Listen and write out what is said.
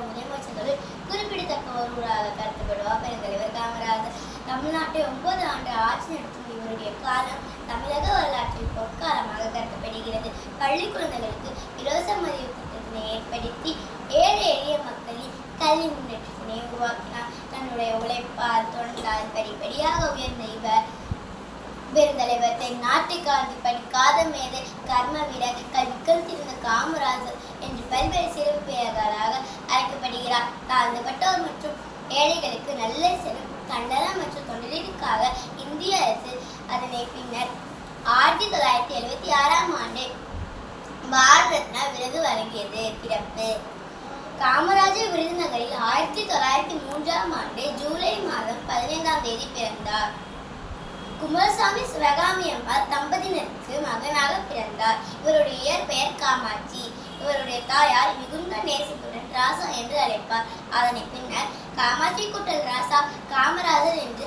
முதலமைச்சர்களில் குறிப்பிடத்தக்க ஒருவராக கருதப்படுவார் பெருந்தலைவர் காமராஜர். தமிழ்நாட்டை 9 ஆண்டு ஆட்சி நடத்தும் இவருடைய காலம் தமிழக வரலாற்றில் பொற்காலமாக கருதப்படுகிறது. பள்ளி குழந்தைகளுக்கு இலவச மதிய திட்டத்தினை ஏற்படுத்தி ஏழை எளிய மக்களின் கல்வி முன்னேற்றத்தினை உருவாக்கினார். தன்னுடைய உழைப்பால் தொண்டால் படிப்படியாக உயர்ந்த இவர் பெருந்தலைவர். நாட்டை காந்தி படிக்காத மேதை கர்ம வீரர் கல்விக்கண் திறந்த காமராஜர் என்று பல்வேறு சிறப்பு பெயர்களாக அழைக்கப்படுகிறார். தாழ்ந்தப்பட்டோர் மற்றும் ஏழைகளுக்கு நல்ல சிறப்பு கண்டன மற்றும் தொண்டர்களுக்காக இந்திய அரசு அதனை பின்னர் 1976ஆம் ஆண்டு பாரத ரத்னா விருது வழங்கியது. பிறப்பு காமராஜர் விருதுநகரில் 1903ஆம் ஆண்டு ஜூலை மாதம் 15ஆம் தேதி பிறந்தார். குமாரசாமி சிவகாமி அம்மாள் தம்பதியினருக்கு மகனாக பிறந்தார். இவருடைய இயற்பெயர் காமாட்சி. இவருடைய தாயார் மிகுந்த நேசத்துடன் ராசா என்று அழைப்பார். அதனை பின்னர் காமாட்சி கூட்டல் ராசா காமராஜர் என்று